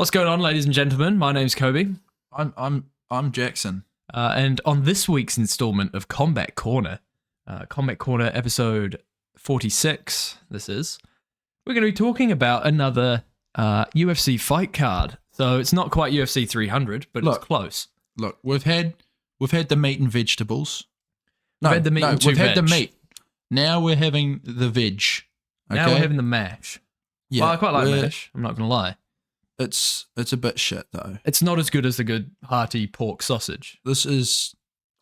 What's going on, ladies and gentlemen? My name's Kobe, I'm Jackson. and on this week's installment of Combat Corner episode 46, we're going to be talking about another UFC fight card. So it's not quite UFC 300, but it's close. Look, we've had the meat and vegetables. We've had the meat and we've veg. had the meat. Now we're having the veg. Okay? Now we're having the mash. Yeah, Well, I quite like mash. I'm not going to lie. It's a bit shit though. It's not as good as the good hearty pork sausage. This is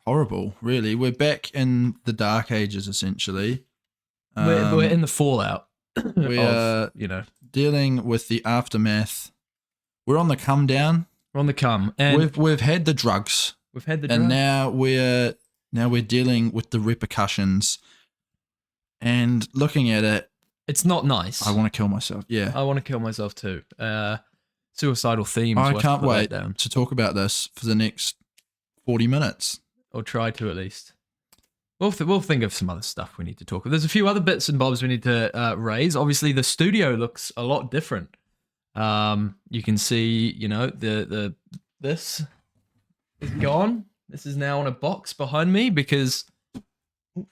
horrible, really. We're back in the dark ages, essentially. We're in the fallout. We are, dealing with the aftermath. We're on the come down. We're on the come, and we've had the drugs. And now we're dealing with the repercussions. And looking at it, it's not nice. I want to kill myself. Yeah, I want to kill myself too. Suicidal themes. I can't wait to talk about this for the next 40 minutes. Or try to, at least. We'll think of some other stuff we need to talk about. There's a few other bits and bobs we need to raise. Obviously, the studio looks a lot different. You can see, this is gone. This is now on a box behind me because...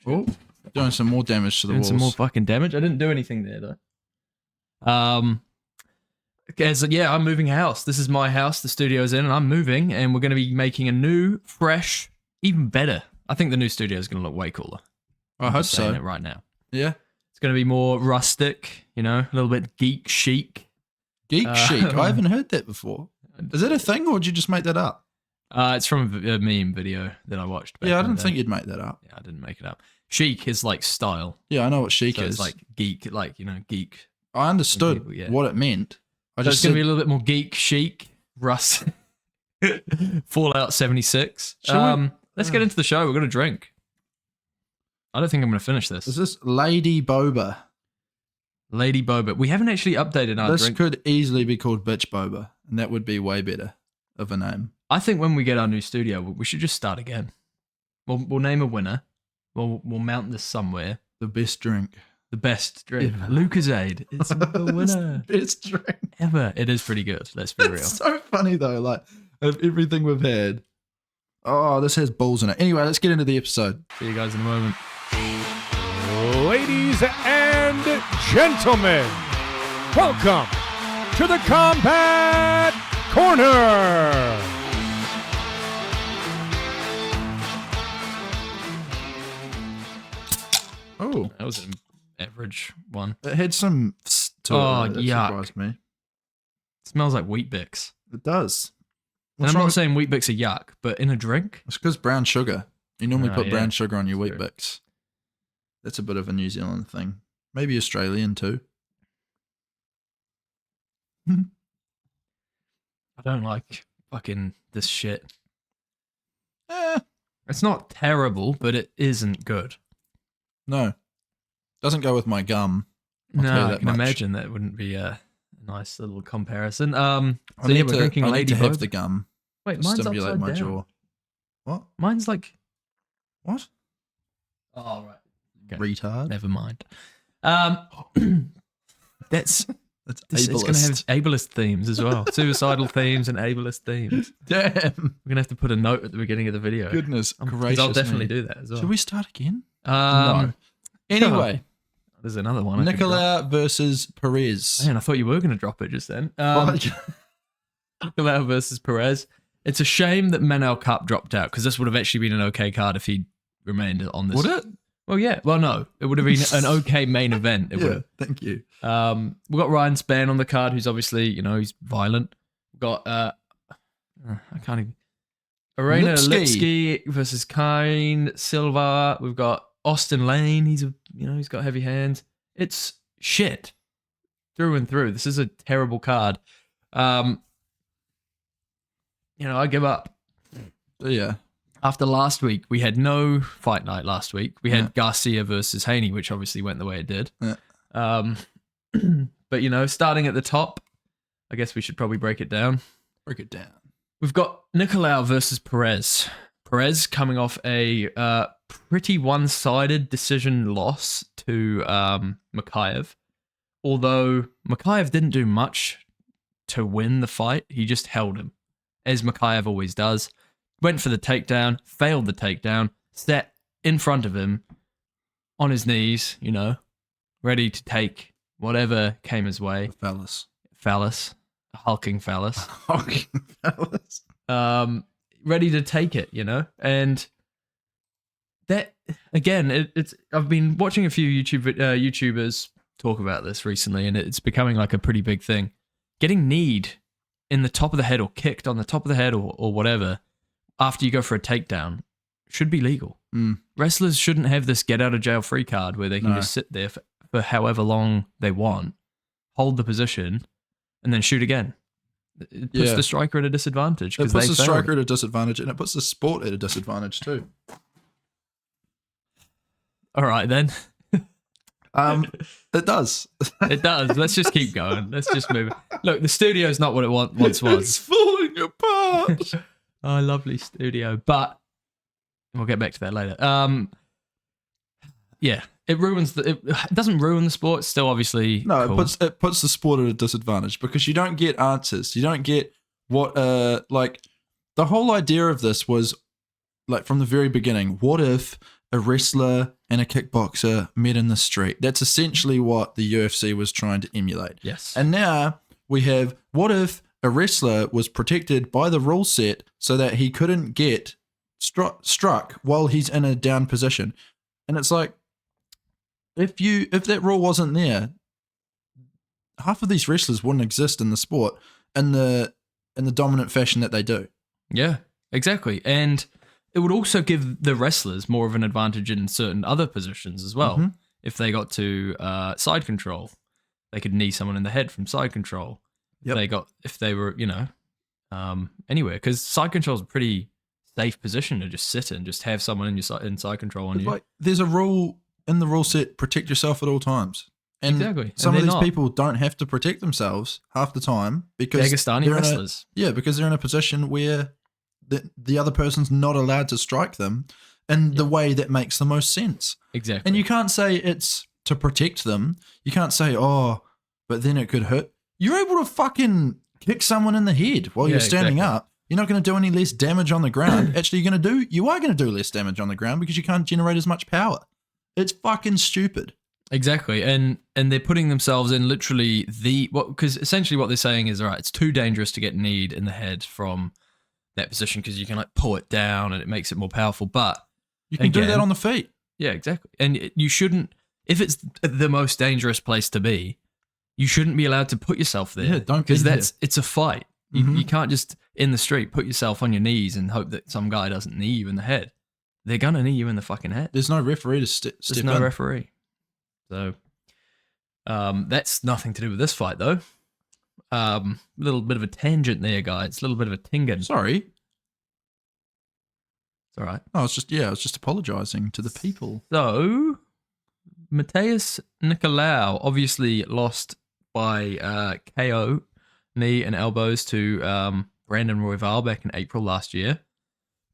Oh, doing some more damage to the walls. Some more fucking damage. I didn't do anything there, though. I'm moving house. This is my house. The studio's in, and I'm moving, and we're going to be making a new, fresh, even better. I think the new studio is going to look way cooler. I hope so. It right now. Yeah. It's going to be more rustic, a little bit geek chic. Geek chic? I haven't heard that before. Is that a thing, or did you just make that up? It's from a meme video that I watched. Yeah, I didn't think you'd make that up. Yeah, I didn't make it up. Chic is like style. Yeah, I know what chic is. It's like geek, geek. I understood what it meant. It's going to be a little bit more geek chic, Russ. Fallout 76. Let's get into the show. We're going to drink. I don't think I'm going to finish this. Is this Lady Boba? Lady Boba. We haven't actually updated our drink. This could easily be called Bitch Boba, and that would be way better of a name. I think when we get our new studio, we should just start again. We'll name a winner. We'll mount this somewhere. The best drink. The best drink. Lucozade. It's the winner. Best drink ever. It is pretty good. Let's be real. It's so funny though. Like of everything we've had. Oh, this has balls in it. Anyway, let's get into the episode. See you guys in a moment. Ladies and gentlemen, welcome to the Combat Corner. Oh, that was an average one. It had some to it. That yuck. surprised me. It smells like Wheat Bix. It does. And I'm not saying Wheat Bix are yuck, but in a drink? It's because brown sugar. You normally put brown sugar on your Wheat True. Bix. That's a bit of a New Zealand thing. Maybe Australian too. I don't like fucking this shit. It's not terrible, but it isn't good. No. Doesn't go with my gum. I can imagine that wouldn't be a nice little comparison. We're drinking Lady Boba. Have the gum. Wait, mine's stimulate upside my down. jaw. What? Mine's like... What? Oh, right. Okay. Retard. Never mind. That's ableist. It's going to have ableist themes as well. Suicidal themes and ableist themes. Damn. We're going to have to put a note at the beginning of the video. Goodness gracious. I'll definitely do that as well. Should we start again? No. Anyway. There's another one. Nicolao versus Peres. Man, I thought you were going to drop it just then. Nicolao versus Peres. It's a shame that Manel Cup dropped out because this would have actually been an okay card if he remained on this. Would it? Well, yeah. Well, no. It would have been an okay main event. It would have. Thank you. We've got Ryan Spann on the card, who's obviously, he's violent. We've got, I can't even. Arena Lipski versus Kine Silva. We've got Austin Lane. He's got heavy hands. It's shit through and through. This is a terrible card. I give up. Yeah. After last week, we had no fight night last week. We had Garcia versus Haney, which obviously went the way it did. Yeah. But, starting at the top, I guess we should probably break it down. Break it down. We've got Nicolao versus Peres. Peres coming off a pretty one-sided decision loss to Mikhaev. Although Mikhaev didn't do much to win the fight. He just held him, as Mikhaev always does. Went for the takedown, failed the takedown, sat in front of him on his knees, ready to take whatever came his way. Phallus. Hulking phallus. Hulking phallus. Ready to take it, and that again, I've been watching a few YouTubers talk about this recently, and it's becoming like a pretty big thing. Getting kneed in the top of the head or kicked on the top of the head or whatever after you go for a takedown should be legal. Wrestlers shouldn't have this get out of jail free card where they can just sit there for however long they want, hold the position, and then shoot again. It puts the striker at a disadvantage. It puts the striker at a disadvantage, and it puts the sport at a disadvantage too. All right, then. It does. It does. Let's just keep going. Let's just move. Look, the studio's not what it once was. It's falling apart. Oh, lovely studio. But we'll get back to that later. Yeah, it ruins it doesn't ruin the sport. It's still obviously cool. It puts the sport at a disadvantage because you don't get answers. You don't get what like the whole idea of this was like from the very beginning. What if a wrestler and a kickboxer met in the street? That's essentially what the UFC was trying to emulate. Yes. And now we have, what if a wrestler was protected by the rule set so that he couldn't get struck while he's in a down position? And it's like, if that rule wasn't there, half of these wrestlers wouldn't exist in the sport in the dominant fashion that they do. Yeah, exactly. And it would also give the wrestlers more of an advantage in certain other positions as well. Mm-hmm. If they got to side control, they could knee someone in the head from side control. Yep. If they were, anywhere, because side control is a pretty safe position to just sit in, just have someone in side control on you. Like, there's a rule in the rule set: protect yourself at all times. And exactly. Some of these people don't have to protect themselves half the time because Dagestani wrestlers. Because they're in a position where the other person's not allowed to strike them in the way that makes the most sense. Exactly. And you can't say it's to protect them. You can't say, oh, but then it could hurt. You're able to fucking kick someone in the head while you're standing up. You're not going to do any less damage on the ground. Actually, you are going to do less damage on the ground because you can't generate as much power. It's fucking stupid. Exactly. And they're putting themselves in literally because essentially what they're saying is, all right, it's too dangerous to get kneed in the head from that position because you can like pull it down and it makes it more powerful. But you can do that on the feet. Yeah, exactly. And you shouldn't, if it's the most dangerous place to be, you shouldn't be allowed to put yourself there. Yeah, don't, because it's a fight. You can't just in the street put yourself on your knees and hope that some guy doesn't knee you in the head. They're gonna knee you in the fucking head. There's no referee to step in. There's no referee. So that's nothing to do with this fight though. Little bit of a tangent there, guys. A little bit of a tingen. Sorry. It's all right. I was just apologizing to the people. So, Mateus Nicolao obviously lost by KO, knee and elbows to Brandon Royval back in April last year.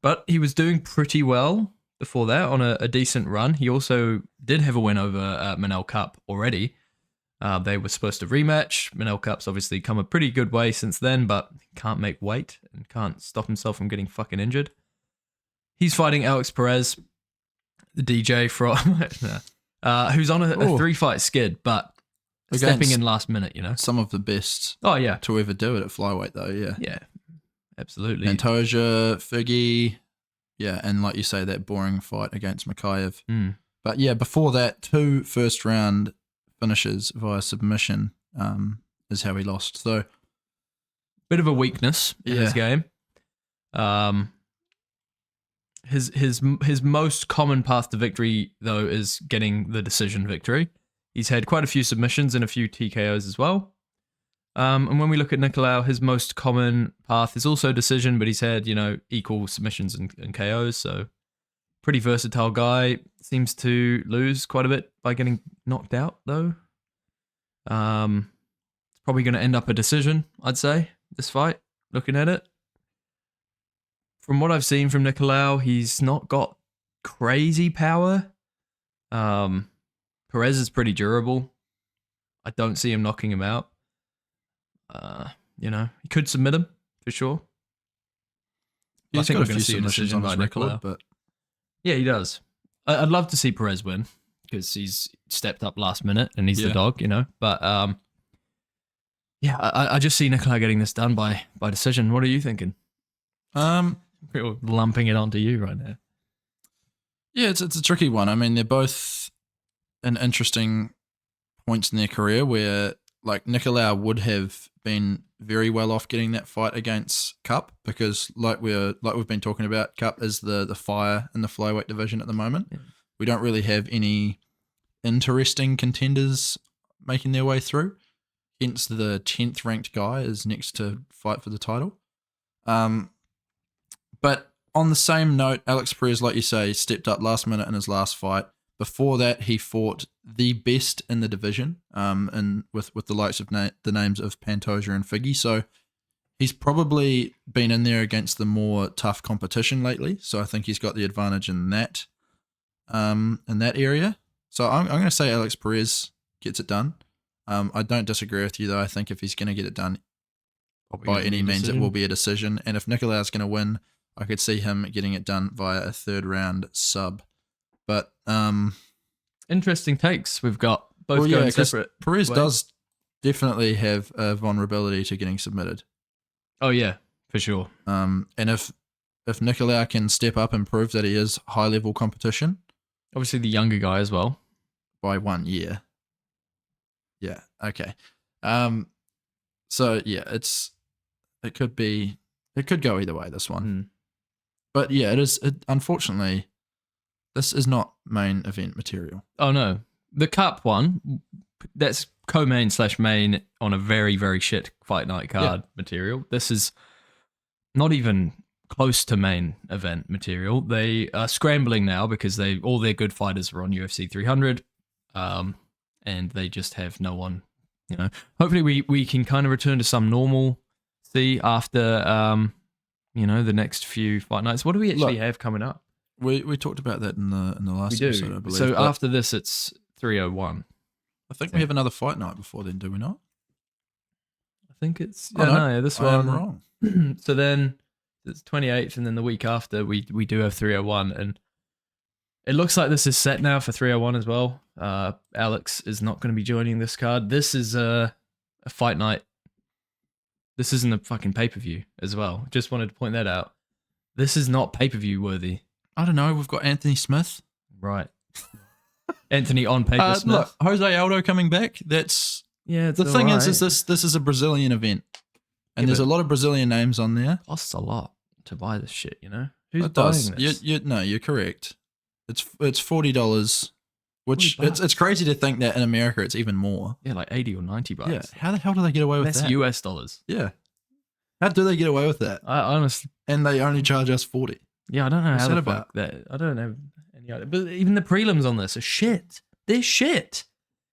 But he was doing pretty well before that on a decent run. He also did have a win over Manel Cup already. They were supposed to rematch. Manel Cup's obviously come a pretty good way since then, but can't make weight and can't stop himself from getting fucking injured. He's fighting Alex Perez, the DJ from who's on a 3-fight skid, but stepping in last minute, Some of the best to ever do it at flyweight, though, yeah. Yeah, absolutely. Pantoja, Figgy, and like you say, that boring fight against Mikhaev. But yeah, before that, 2 first-round finishes via submission is how he lost. So, bit of a weakness in his game. His most common path to victory, though, is getting the decision victory. He's had quite a few submissions and a few TKOs as well. And when we look at Nicolao, his most common path is also decision, but he's had, equal submissions and KOs, so pretty versatile guy. Seems to lose quite a bit by getting knocked out, though. It's probably going to end up a decision, I'd say, this fight, looking at it. From what I've seen from Nicolao, he's not got crazy power. Perez is pretty durable. I don't see him knocking him out. You know, he could submit him for sure. I He's think got we're a going few to see a submissions decision on by his record, Nicolao. but Yeah, he does. I'd love to see Perez win because he's stepped up last minute and he's the dog, you know. But yeah, I just see Nicolao getting this done by decision. What are you thinking? We're lumping it onto you right now. Yeah, it's a tricky one. I mean, they're both in interesting points in their career where, like, Nicolao would have been very well off getting that fight against Cup because, like we've been talking about, Cup is the fire in the flyweight division at the moment. Yeah. We don't really have any interesting contenders making their way through. Hence, the 10th ranked guy is next to fight for the title. But on the same note, Alex Perez, like you say, stepped up last minute in his last fight. Before that, he fought the best in the division, and with the likes of the names of Pantoja and Figgy. So he's probably been in there against the more tough competition lately. So I think he's got the advantage in that area. So I'm going to say Alex Perez gets it done. I don't disagree with you though. I think if he's going to get it done by any means, it will be a decision. And if Nicolao's going to win, I could see him getting it done via a third round sub. But interesting takes. We've got both going separate. Perez does definitely have a vulnerability to getting submitted. Oh yeah, for sure. And if Nicolao can step up and prove that he is high level competition, obviously the younger guy as well, by 1 year. Yeah. Okay. So yeah, it could go either way, this one. But yeah, it is. Unfortunately, this is not main event material. Oh no, the Cup one, that's co-main / main on a very, very shit fight night card material. This is not even close to main event material. They are scrambling now because all their good fighters are on UFC 300, and they just have no one. You know, hopefully we can kind of return to some normalcy after the next few fight nights. What do we actually have coming up? We talked about that in the last episode, I believe. So after this, it's 301. I think we have another fight night before then, do we not? I think it's this one. I'm wrong. So then it's 28th, and then the week after we do have 301, and it looks like this is set now for 301 as well. Alex is not going to be joining this card. This is a fight night. This isn't a fucking pay-per-view as well. Just wanted to point that out. This is not pay-per-view worthy. I don't know. We've got Anthony Smith. Right. Anthony on paper Smith. Look, Jose Aldo coming back. That's the thing right. is this is a Brazilian event, and there's a lot of Brazilian names on there. It costs a lot to buy this shit, you know. Who's It buying does. this? You're correct. It's $40, which it's crazy to think that in America it's even more. Yeah, like $80 or $90. Yeah. How the hell do they get away with That's that? US dollars. Yeah. How do they get away with that? I honestly, and they only charge us 40. yeah, I don't know What's how that the about? fuck that. I don't have any idea. But even the prelims on this are shit. They're shit.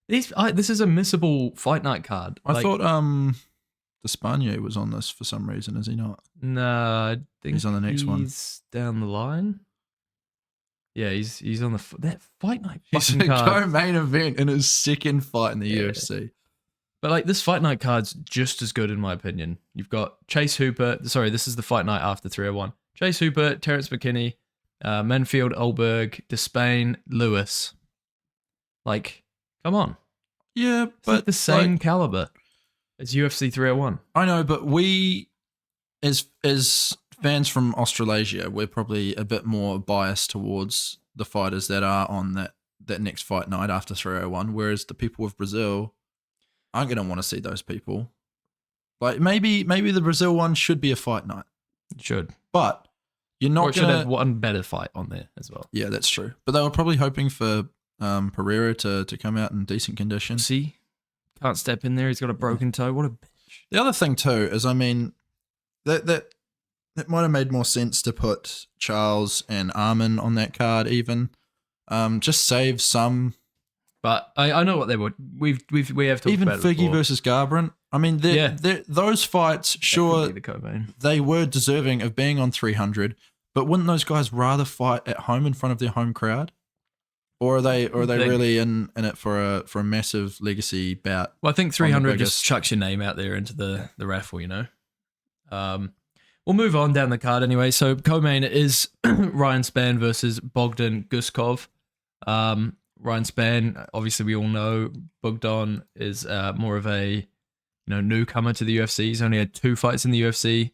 This is a missable fight night card. I thought Despaigne was on this for some reason. Is he not? No, I think He's on the next one. He's down the line. Yeah, he's on that fight night He's fucking a card. co-main event in his second fight in the UFC. But like this fight night card's just as good in my opinion. You've got Chase Hooper. Sorry, this is the fight night after 301. Chase Hooper, Terrence McKinney, Menfield, Olberg, Despain, Lewis. Like, come on. Yeah, It's but like the same caliber as UFC 301. I know, but we, as fans from Australasia, we're probably a bit more biased towards the fighters that are on that next fight night after 301, whereas the people of Brazil aren't going to want to see those people. Like maybe the Brazil one should be a fight night. It should. But you're not Or it should going have one better fight on there as well. Yeah, that's true. But they were probably hoping for Pereira to come out in decent condition. See? Can't step in there. He's got a broken toe. What a bitch. The other thing too is, I mean, that might have made more sense to put Charles and Armin on that card even. Just save some. But I know what they would. We have talked Even about it Figgy before. versus Garbrandt. I mean, those fights, That sure, could be the co-main. they were deserving of being on 300, but wouldn't those guys rather fight at home in front of their home crowd? Or are they Think. really in it for a massive legacy bout? Well, I think 300 biggest- just chucks your name out there into the raffle, you know. We'll move on down the card anyway. So co-main is Ryan Spann versus Bogdan Guskov. Ryan Spann, obviously we all know Bogdan is more of a newcomer to the UFC. He's only had 2 fights in the UFC.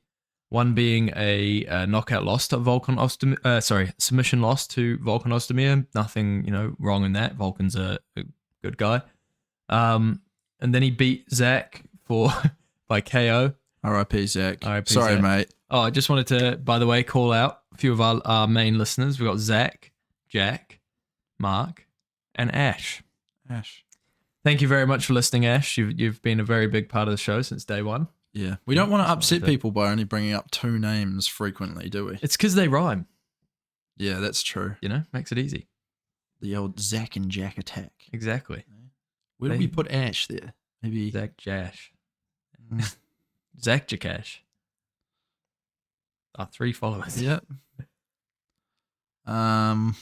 One being a knockout loss to submission loss to Volkan Ozdemir. Nothing, wrong in that. Volkan's a good guy. And then he beat Zach by KO. R.I.P. Zach. R.I.P. Sorry, Zach. mate. Oh, I just wanted to, by the way, call out a few of our main listeners. We've got Zach, Jack, Mark, and Ash. Thank you very much for listening, Ash. You've been a very big part of the show since day one. Yeah. We don't want to upset people by only bringing up 2 names frequently, do we? It's because they rhyme. Yeah, that's true. Makes it easy. The old Zach and Jack attack. Exactly. Where did we put Ash there? Maybe Zach Jash. Zach Jakash. Our 3 followers. Yep. What are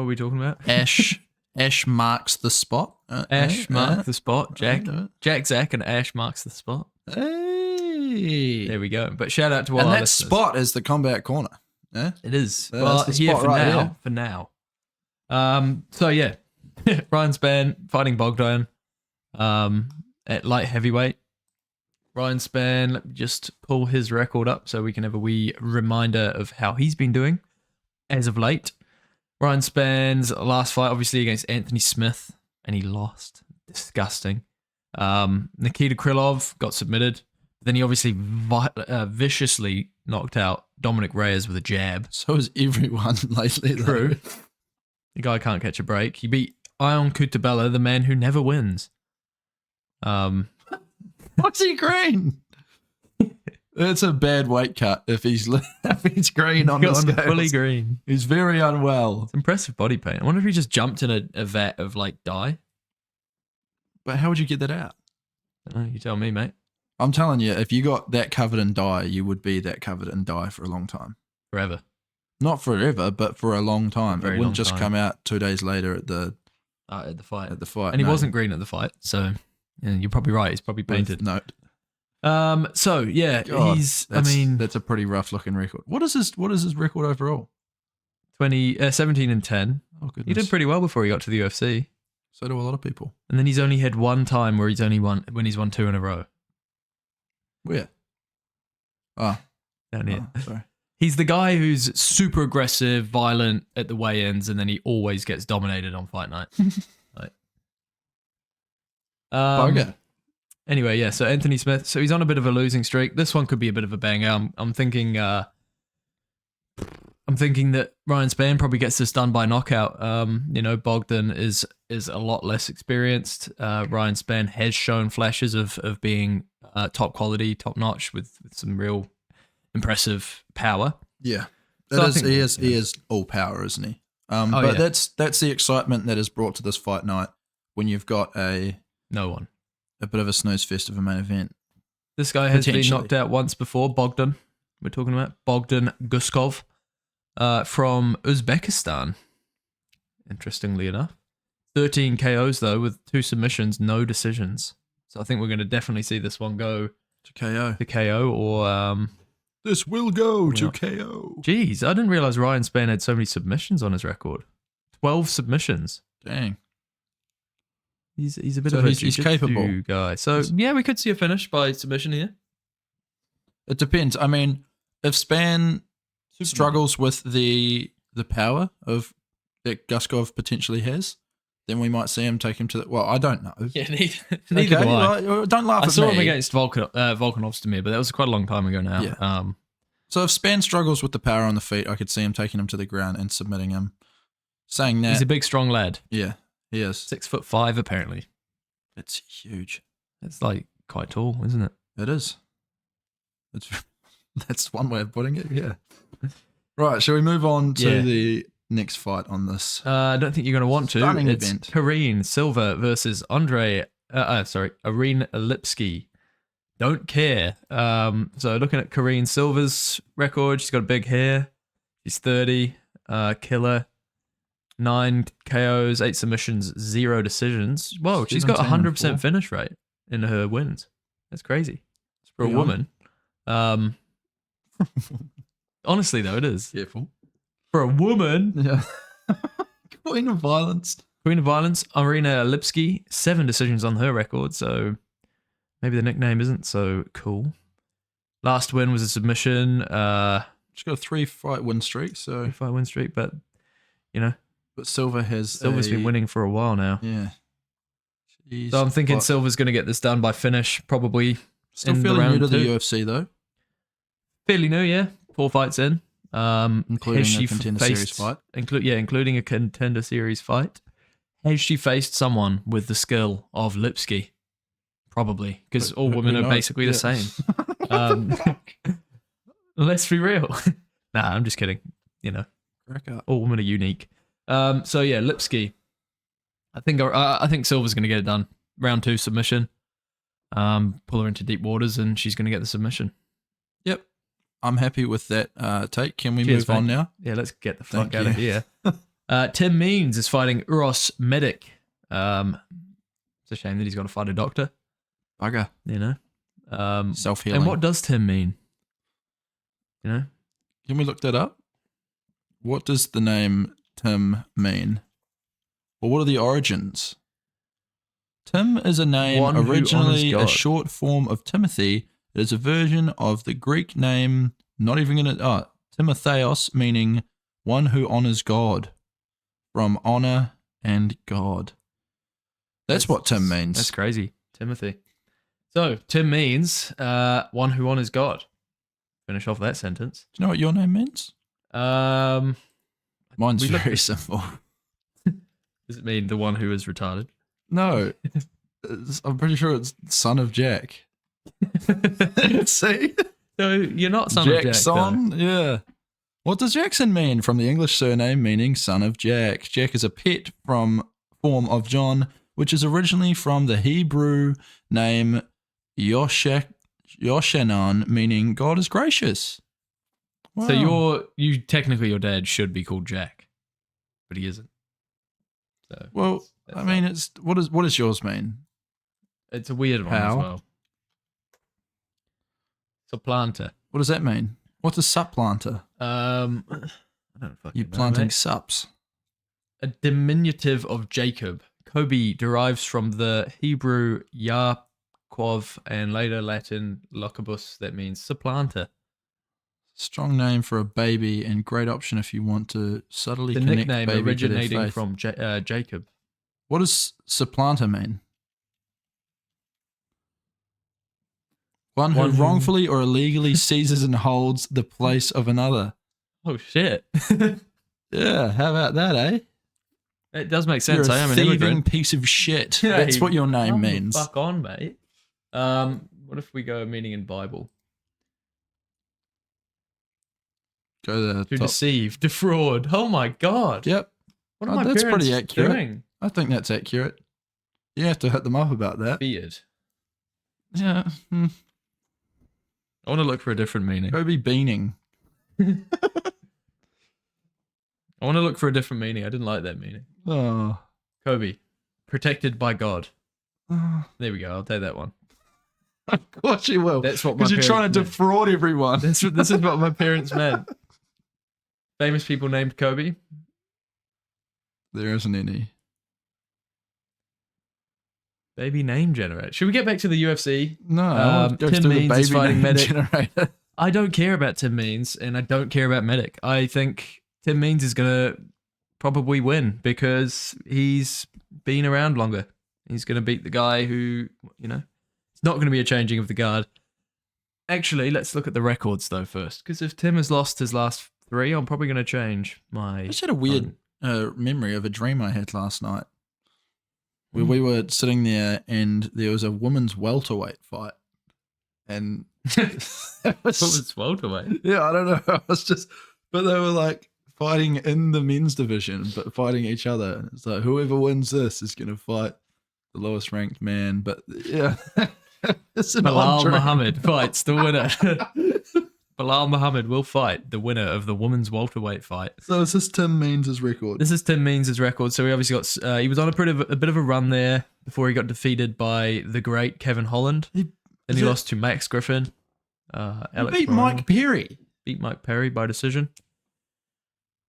we talking about? Ash marks the spot. Ash marks the spot. Jack, Zach, and Ash marks the spot. Hey. There we go. But shout out to all and our that listeners. Spot is the combat corner. Yeah. It is. That's Well, the here spot for right now. here. For now. So yeah, Ryan Spann fighting Bogdan at light heavyweight. Ryan Spann, let me just pull his record up so we can have a wee reminder of how he's been doing as of late. Ryan Spann's last fight, obviously, against Anthony Smith, and he lost. Disgusting. Nikita Krylov got submitted. Then he obviously viciously knocked out Dominic Reyes with a jab. So is everyone lately. True. The guy can't catch a break. He beat Ion Cutabella, the man who never wins. What's he green? It's a bad weight cut if he's green on the scales. Fully green. He's very unwell. It's impressive body paint. I wonder if he just jumped in a vat of like dye. But how would you get that out? I don't know, you tell me, mate. I'm telling you, if you got that covered in dye, you would be that covered in dye for a long time. Forever. Not forever, but for a long time. Very it wouldn't long just time. come out 2 days later at the fight. fight. And he No. wasn't green at the fight, so yeah, you're probably right. He's probably painted. Note. So yeah, God, he's. That's a pretty rough looking record. What is his record overall? 17 and 10. Oh goodness. He did pretty well before he got to the UFC. So do a lot of people. And then he's only had one time where he's won 2 in a row. Where? Oh, Down here. sorry. He's the guy who's super aggressive, violent at the weigh-ins, and then he always gets dominated on fight night. Bugger. Anyway, yeah. So Anthony Smith. So he's on a bit of a losing streak. This one could be a bit of a banger. I'm thinking. I'm thinking that Ryan Spann probably gets this done by knockout. Bogdan is a lot less experienced. Ryan Spann has shown flashes of being top quality, top notch with some real impressive power. Yeah. So He is all power, isn't he? But that's the excitement that is brought to this fight night when you've got a bit of a snooze fest of a main event. This guy has been Potentially. knocked out once before. Bogdan. We're talking about Bogdan Guskov from Uzbekistan. Interestingly enough. 13 KOs though, with 2 submissions, no decisions. So I think we're going to definitely see this one go To KO. to KO or This will go to not. KO. Geez, I didn't realize Ryan Spann had so many submissions on his record. 12 submissions. Dang. He's a bit So of a he's jiu-jitsu capable. guy. So yeah, we could see a finish by submission here. It depends. I mean, if Spann struggles with the power of that Guskov potentially has, then we might see him take him to the. Well, I don't know. Yeah, neither do I. Well, don't laugh I at saw me. him against Volkan Ozdemir, but that was quite a long time ago now. Yeah. So if Spann struggles with the power on the feet, I could see him taking him to the ground and submitting him. Saying that, He's a big, strong lad. yeah, he is. 6'5", apparently. It's huge. That's like quite tall, isn't it? It is. That's one way of putting it. Yeah. Right. Shall we move on to the next fight on this? I don't think you're going to want to. Stunning It's event. Karine Silva versus Arine Lipski. Don't care. So looking at Karine Silva's record, she's got big hair. She's 30. Killer. 9 KOs, 8 submissions, 0 decisions. Whoa, she's got 17 and 100% 4. finish rate in her wins. That's crazy. For a Pretty woman. Honestly, though, it is. Careful. For a woman. Yeah. Queen of Violence. Queen of Violence, Irina Lipski, 7 decisions on her record, so maybe the nickname isn't so cool. Last win was a submission. She's got a 3-fight win streak, so 5 win streak, but, you know, but Silver's been winning for a while now. Yeah. She's So I'm thinking got- Silver's going to get this done by finish, probably. Still in the fairly new round to the 2. UFC though, Fairly new, yeah. 4 fights in. including Has a she contender faced- series fight. Including a contender series fight. Has she faced someone with the skill of Lipski? Probably, because all Who women are knows? basically the Yeah. same. Let's be real. Nah, I'm just kidding. You know, Crack up. all women are unique. So yeah, Lipski. I think Silver's going to get it done. Round 2 submission. Pull her into deep waters, and she's going to get the submission. Yep. I'm happy with that take. Can we Cheers, move on mate. now? Yeah, let's get the fuck Thank out of here. Tim Means is fighting Uros Medic. It's a shame that he's got to fight a doctor. Bugger. You know. Self-healing. And what does Tim mean? You know. Can we look that up? What does the name Tim mean? Or what are the origins? Tim is a name One who originally honours a God. short form of Timothy. It is a version of the Greek name, not even going to, Timotheos, meaning one who honors God. From honor and God. That's what Tim means. That's crazy. Timothy. So, Tim means one who honors God. Finish off that sentence. Do you know what your name means? Does Mine's we look- very simple. it mean the one who is retarded? No. I'm pretty sure it's son of Jack. See? So, you're not son of Jack, though. Jackson, yeah. What does Jackson mean? From the English surname meaning son of Jack. Jack is a pet form of John, which is originally from the Hebrew name Yoshanan, meaning God is gracious. Wow. So technically your dad should be called Jack, but he isn't. So Well, that's I mean, it's what does yours mean? it's a weird one as How? well. Supplanter. What does that mean? What's a supplanter? I don't fucking You know, planting mate. sups. A diminutive of Jacob. Kobe derives from the Hebrew Yaakov and later Latin locubus, that means supplanter. Strong name for a baby and great option if you want to subtly The connect nickname baby to their originating faith. from Jacob. What does supplanter mean? One One who who- wrongfully or illegally seizes and holds the place of another. Oh shit! Yeah, how about that, eh? It does make sense. You're I a am an thieving immigrant. piece of shit. Yeah, That's you- what your name Calm the means. Fuck on, mate. What if we go meaning in Bible? Go to the To top. deceive, defraud. Oh my god! Yep, What are my that's parents pretty accurate. doing? I think that's accurate. You have to hit them up about that. Beard. Yeah, I want to look for a different meaning. go be beaning. I want to look for a different meaning. I didn't like that meaning. Oh. Kobe, protected by God. There we go. I'll take that one. Of course you will. That's what my Because you're trying to parents meant. defraud everyone. This is what my parents meant. Famous people named Kobe. There isn't any. Baby name generator. Should we get back to the UFC? No, I want to go Tim through the Means is baby fighting name Medic. generator. I don't care about Tim Means, and I don't care about Medic. I think Tim Means is going to probably win because he's been around longer. He's going to beat the guy who, it's not going to be a changing of the guard. Actually, let's look at the records, though, first. Because if Tim has lost his last 3, I'm probably going to change my... I just had a weird memory of a dream I had last night. Where we were sitting there and there was a women's welterweight fight. And it was, It's welterweight. yeah, I don't know. I was just, but they were like fighting in the men's division, but fighting each other. And it's like whoever wins this is going to fight the lowest ranked man. But yeah, it's an odd Bilal dream. Muhammad fights the winner. Bilal Muhammad will fight the winner of the women's welterweight fight. So is this Tim Means' record? This is Tim Means' record. So he obviously got. He was on a bit of a run there before he got defeated by the great Kevin Holland. Then he lost to Max Griffin. He beat Mike Perry. Beat Mike Perry by decision.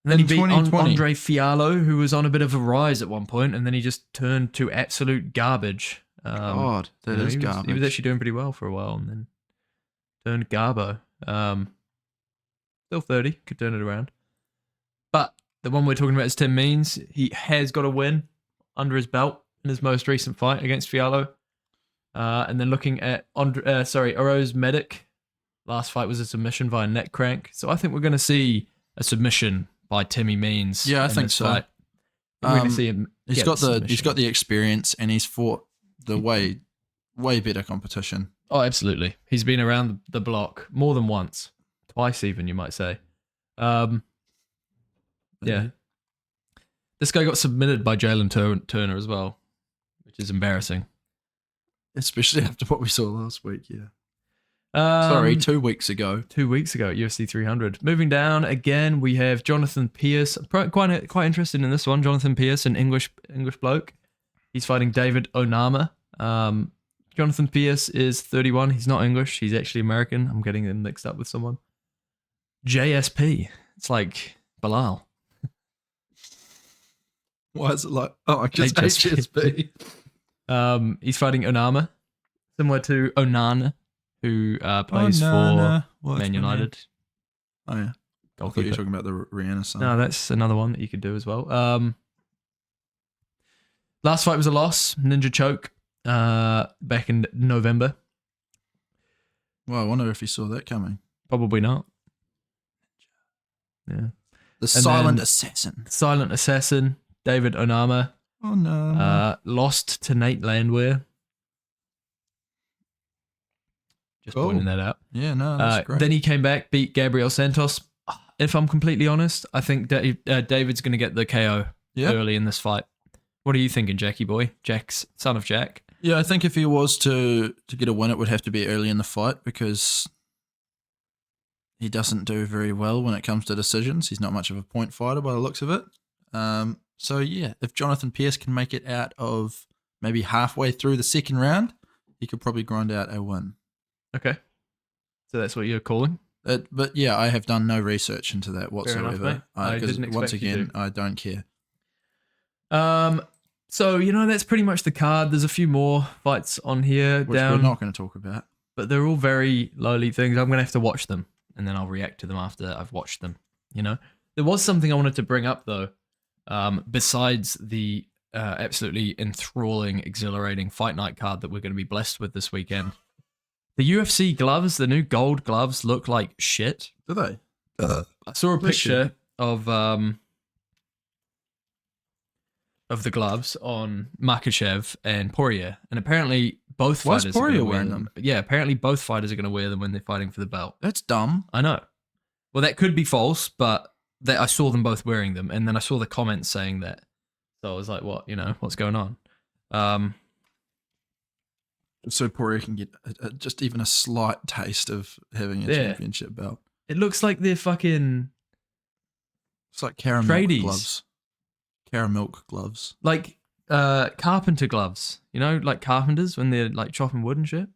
And then he beat Andre Fiallo, who was on a bit of a rise at one point, and then he just turned to absolute garbage. God, that is garbage. He was actually doing pretty well for a while, and then turned garbo. Still 30, could turn it around. But the one we're talking about is Tim Means. He has got a win under his belt in his most recent fight against Fiallo. And then looking at Oroz Medic. Last fight was a submission via neck crank. So I think we're going to see a submission by Timmy Means. Yeah, I think so. Fight. We're going to see him. He's got the experience, and he's fought the way better competition. Oh, absolutely. He's been around the block more than once, twice even, you might say. Yeah. This guy got submitted by Jalen Turner as well, which is embarrassing. Especially after what we saw last week, yeah. 2 weeks ago. 2 weeks ago at UFC 300. Moving down again, we have Jonathan Pearce. Quite interested in this one. Jonathan Pearce, an English bloke. He's fighting David Onama. Jonathan Pearce is 31. He's not English. He's actually American. I'm getting him mixed up with someone. JSP. It's like Bilal. Why is it like? Oh, I guess HSP. He's fighting Onama, similar to Onana, who plays for Man United. Oh yeah, I thought you were talking about the Rihanna song. No, that's another one that you could do as well. Last fight was a loss, ninja choke, back in November. Well, I wonder if he saw that coming. Probably not. Yeah. The silent assassin. Silent assassin, David Onama. Oh no. Lost to Nate Landwehr. Just pointing that out. Yeah, no, that's great. Then he came back, beat Gabriel Santos. If I'm completely honest, I think David's going to get the KO early in this fight. What are you thinking, Jackie boy? Jack's son of Jack. Yeah, I think if he was to get a win, it would have to be early in the fight because he doesn't do very well when it comes to decisions. He's not much of a point fighter by the looks of it. So yeah, if Jonathan Pearce can make it out of maybe halfway through the second round, he could probably grind out a win. Okay. So that's what you're calling? But yeah, I have done no research into that whatsoever. Enough, I didn't expect once you again, to. I don't care. So, that's pretty much the card. There's a few more fights on here. Which we're not going to talk about. But they're all very lowly things. I'm going to have to watch them, and then I'll react to them after I've watched them, There was something I wanted to bring up, though, besides the absolutely enthralling, exhilarating Fight Night card that we're going to be blessed with this weekend. The UFC gloves, the new gold gloves, look like shit. Do they? I saw a picture of the gloves on Makhachev and Poirier, and apparently both fighters are going to wear them. Yeah, apparently both fighters are going to wear them when they're fighting for the belt. That's dumb. I know. Well, that could be false, but I saw them both wearing them, and then I saw the comments saying that. So I was like, what? What's going on? So Poirier can get just even a slight taste of having a championship belt. It looks like they're fucking... It's like caramel gloves. Caramel gloves. Like carpenter gloves. Like carpenters when they're like chopping wood and shit.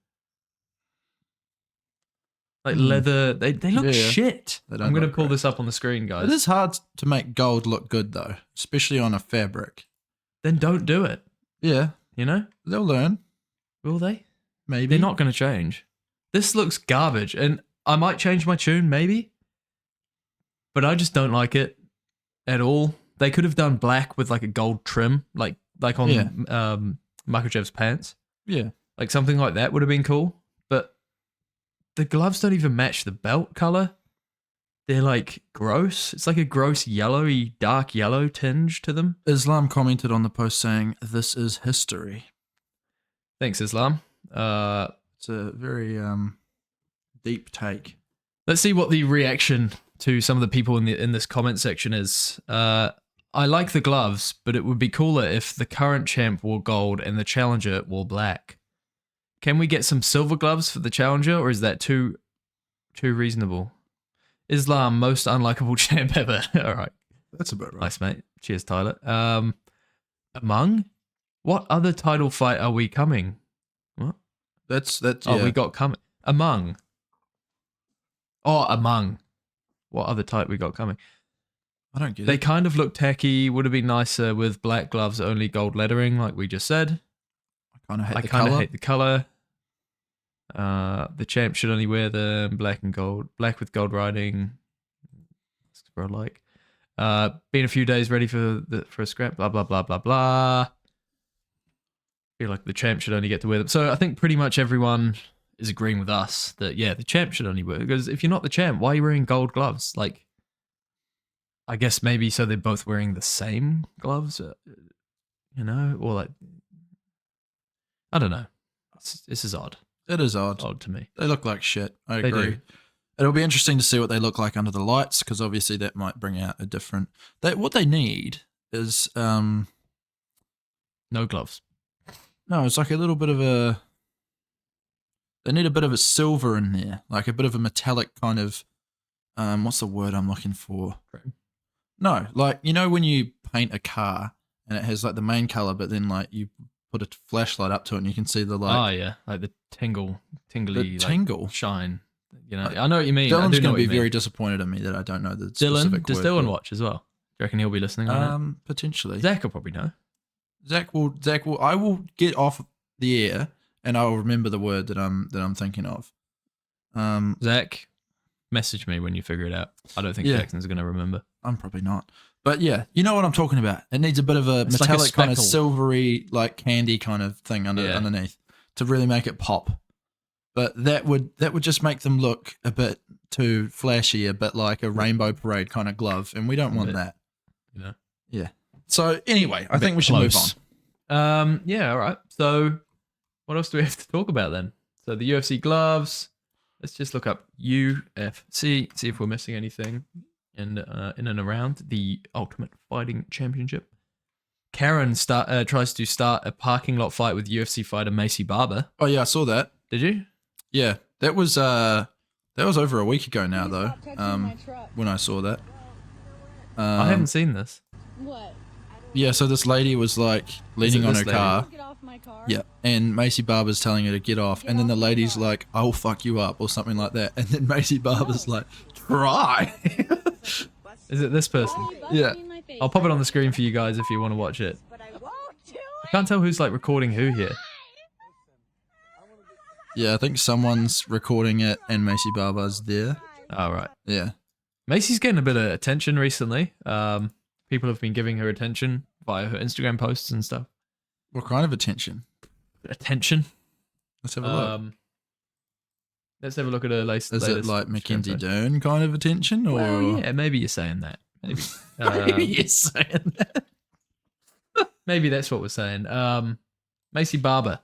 Like leather. They look shit. I'm going to pull this up on the screen, guys. It is hard to make gold look good, though, especially on a fabric. Then don't do it. Yeah. They'll learn. Will they? Maybe. They're not going to change. This looks garbage, and I might change my tune, maybe. But I just don't like it at all. They could have done black with like a gold trim, like on Makhachev's pants. Yeah. Like something like that would have been cool. But the gloves don't even match the belt color. They're like gross. It's like a gross yellowy, dark yellow tinge to them. Islam commented on the post saying, "This is history." Thanks, Islam. It's a very deep take. Let's see what the reaction to some of the people in this comment section is. I like the gloves, but it would be cooler if the current champ wore gold and the challenger wore black. Can we get some silver gloves for the challenger, or is that too reasonable? Islam, most unlikable champ ever. All right. That's about right. Nice, mate. Cheers, Tyler. Among? What other title fight are we coming? What? That's Oh, we got coming. Among. Oh, among. What other type we got coming? I don't get They it. kind of look tacky. Would have been nicer with black gloves, only gold lettering, like we just said. I kind of hate I the kind of color. hate the color. The champ should only wear them black and gold, black with gold writing. That's what I like. Been a few days ready for a scrap. Blah blah blah blah blah. Feel like the champ should only get to wear them. So I think pretty much everyone is agreeing with us that the champ should only wear, because if you're not the champ, why are you wearing gold gloves? Like, I guess maybe so they're both wearing the same gloves, or like, I don't know. This is odd. It is odd. Odd to me. They look like shit. I They agree. do. It'll be interesting to see what they look like under the lights, because obviously that might bring out a different. What they need is No gloves. no, it's like a little bit of a. They need a bit of a silver in there, like a bit of a metallic kind of. What's the word I'm looking for? Chrome. No, like when you paint a car and it has like the main color, but then like you put a flashlight up to it and you can see the Oh yeah, like the tingly the tingle. like, shine. I know what you mean. Dylan's going to be very disappointed in me that I don't know the Dylan, specific does word Dylan for it. watch as well? Do you reckon he'll be listening on Potentially. it? Zach will probably know. Zach will. I will get off the air and I will remember the word that I'm thinking of. Zach, message me when you figure it out. I don't think Yeah. Jackson's going to remember. I'm probably not. But yeah, you know what I'm talking about. It needs a bit of a It's like a metallic kind of speckle. silvery, like candy kind of thing underneath to really make it pop. But that would just make them look a bit too flashy, a bit like a rainbow parade kind of glove, and we don't want that. Yeah. So anyway, I think we should move on. Yeah, all right. So what else do we have to talk about then? So the UFC gloves. Let's just look up UFC, see if we're missing anything in and around the Ultimate Fighting Championship. Karen tries to start a parking lot fight with UFC fighter Macy Barber. Oh yeah, I saw that. Did you? Yeah, that was over a week ago now though. When I saw that. I haven't seen this. What? Yeah, so this lady was like leaning on this her lady? car. Get off my car. Yeah, and Macy Barber's telling her to get off, and then the lady's like, "I'll fuck you up" or something like that, and then Macy Barber's like, "Try." Is it this person? Why are you buzzing Yeah. in my face? I'll pop it on the screen for you guys if you want to watch it. But I won't do I it. can't tell who's like recording who here. Yeah, I think someone's recording it, and Macy Barber's there. Oh, right. Yeah, Macy's getting a bit of attention recently. People have been giving her attention via her Instagram posts and stuff. what kind of attention? Attention. Let's have a look. Let's have a look at her latest. Is it like Mackenzie Dern kind of attention, or Well, yeah, maybe you're saying that. Maybe. maybe you're saying that? Maybe that's what we're saying. Macy Barber.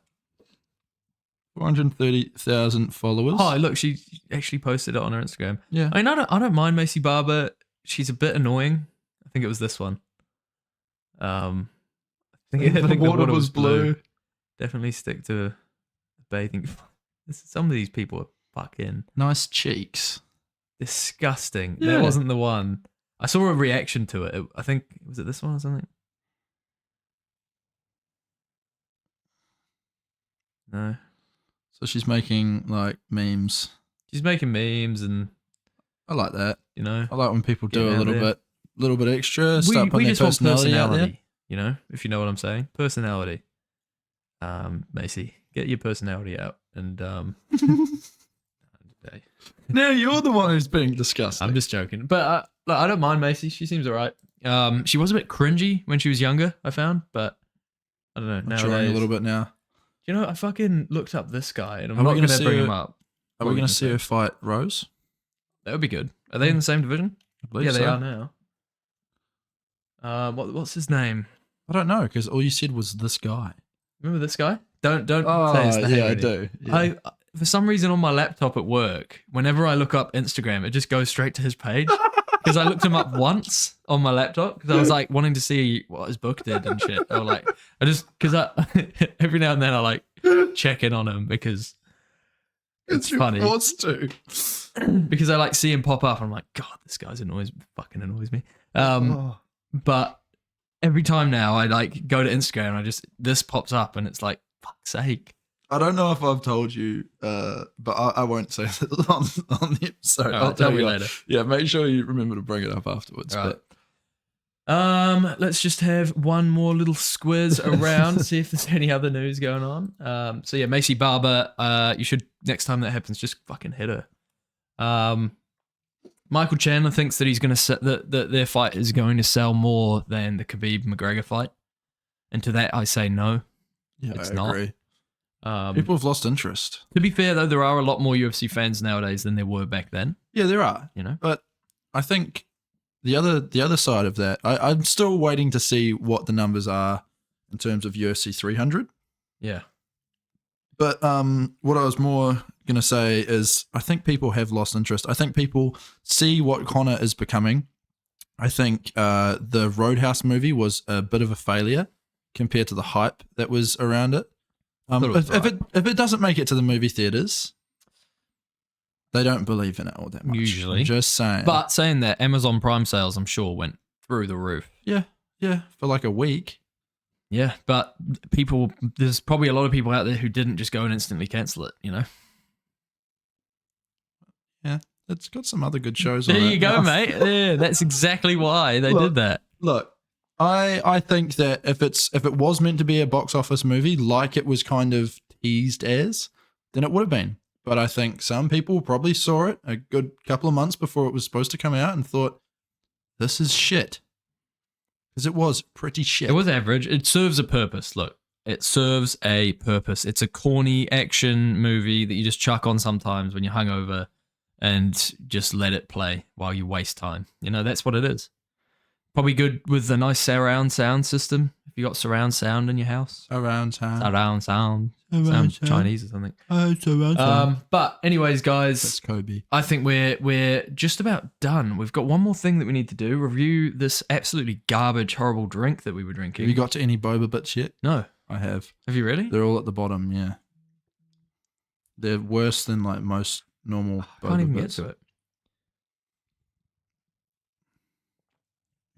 430,000 followers. Oh, look, she actually posted it on her Instagram. Yeah. I mean, I don't mind Macy Barber. She's a bit annoying. I think it was this one. I think the water was blue. Definitely stick to bathing. Some of these people are fucking Nice cheeks. disgusting. Yeah. That wasn't the one. I saw a reaction to it. I think, was it this one or something? No. So she's making like memes. She's making memes and, I like that. I like when people do Getting a out there. little bit extra, start we putting their just want personality out there. personality, if you know what I'm saying. Personality. Macy, get your personality out. And Now you're the one who's being disgusting. I'm just joking. But look, I don't mind Macy. She seems all right. She was a bit cringy when she was younger, I found. But I don't know. maturing Nowadays, a little bit now. I fucking looked up this guy, and I'm Are we not gonna going to see bring her- him up. Are What we were going you to see her fight Rose? That would be good. Are they in the same division? I believe Yeah, they so. are now. What's his name? I don't know because all you said was this guy. Remember this guy? Don't say his name. yeah, I really. do. Yeah. I for some reason on my laptop at work, whenever I look up Instagram, it just goes straight to his page. Because I looked him up once on my laptop because I was like wanting to see what his book did and shit. Or like every now and then I like check in on him because it's funny. Forced to. because I like see him pop up. I'm like, God, this guy's fucking annoys me. But every time now I like go to Instagram and this pops up and it's like, fuck's sake. I don't know if I've told you, but I won't say it on the episode. Right, I'll tell me later. Yeah, make sure you remember to bring it up afterwards. Right. Let's just have one more little squiz around, see if there's any other news going on. So yeah, Macy Barber, you should, next time that happens, just fucking hit her. Michael Chandler thinks that he's going to that their fight is going to sell more than the Khabib McGregor fight, and to that I say no. Yeah, it's I not. agree. People have lost interest. To be fair, though, there are a lot more UFC fans nowadays than there were back then. Yeah, there are. You know, but I think the other side of that, I'm still waiting to see what the numbers are in terms of UFC 300. Yeah. But what I was more going to say is I think people have lost interest. I think people see what Conor is becoming. I think the Roadhouse movie was a bit of a failure compared to the hype that was around it. If it doesn't make it to the movie theaters, they don't believe in it all that much. Usually. I'm just saying. But saying that, Amazon Prime sales, I'm sure, went through the roof. Yeah, for like a week. Yeah, but there's probably a lot of people out there who didn't just go and instantly cancel it, you know? Yeah, it's got some other good shows there on it. There you go, mate. Yeah, that's exactly why they did that. Look, I think that if it was meant to be a box office movie, like it was kind of teased as, then it would have been. But I think some people probably saw it a good couple of months before it was supposed to come out and thought, this is shit. Because it was pretty shit. It was average. It serves a purpose. Look, it serves a purpose. It's a corny action movie that you just chuck on sometimes when you're hungover and just let it play while you waste time. You know, that's what it is. Probably good with a nice surround sound system. If you got surround sound in your house. Surround sound. Sounds Chinese or something. But anyways, guys, that's Kobe. I think we're just about done. We've got one more thing that we need to do. Review this absolutely garbage, horrible drink that we were drinking. Have you got to any boba bits yet? No. I have. Have you really? They're all at the bottom, yeah. They're worse than like most normal boba I can't even bits. get to it.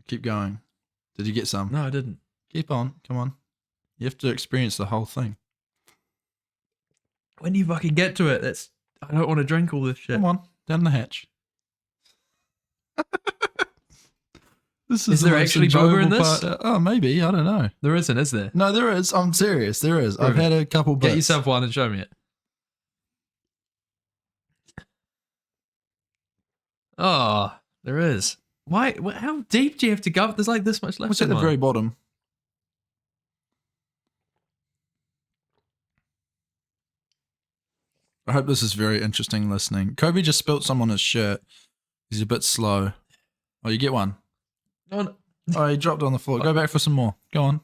Keep going. Did you get some? No, I didn't. Keep on. Come on. You have to experience the whole thing. When do you fucking get to it? I don't want to drink all this shit. Come on. Down the hatch. This is there actually boba in this? Oh, maybe. I don't know. There isn't, is there? No, there is. I'm serious. There is. I've had a couple bits. Get yourself one and show me it. Oh, there is. Why? How deep do you have to go? There's like this much left. What's at the very bottom? I hope this is very interesting listening. Kobe just spilt some on his shirt. He's a bit slow. Oh, you get one. No. Oh, he dropped it on the floor. Go back for some more. Go on.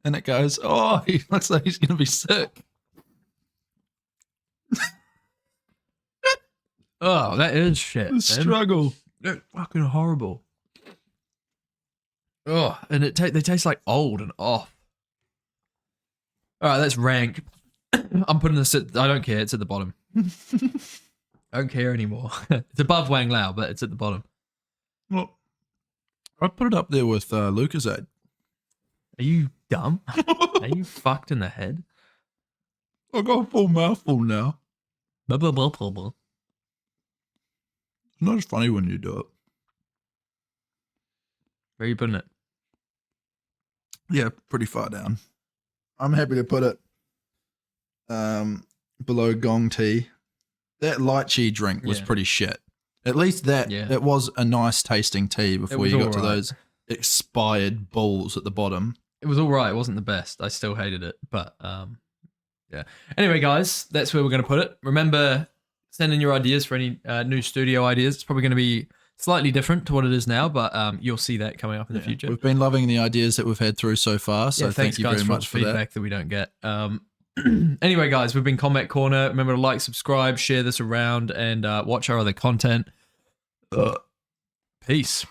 And it goes. Oh, he looks like he's going to be sick. Oh, that is shit. The struggle. They're fucking horrible. Oh, and they taste like old and off. All right, that's rank. I'm putting this at, I don't care, it's at the bottom. I don't care anymore. It's above Wang Lao, but it's at the bottom. Well, I'd put it up there with Lucozade. Are you dumb? Are you fucked in the head? I've got a full mouthful now. Blah, blah, blah, blah, blah. It's not as funny when you do it. Where are you putting it? Yeah, pretty far down. I'm happy to put it below Gong Tea. That lychee drink was pretty shit. At least it was a nice tasting tea before you got to those expired balls at the bottom. It was all right. It wasn't the best. I still hated it, but yeah. Anyway, guys, that's where we're going to put it. Remember, send in your ideas for any new studio ideas. It's probably going to be slightly different to what it is now, but you'll see that coming up in the future. We've been loving the ideas that we've had through so far, so thank you very much for that. Feedback that we don't get. Anyway, guys, we've been Combat Corner. Remember to like, subscribe, share this around, and watch our other content. Peace.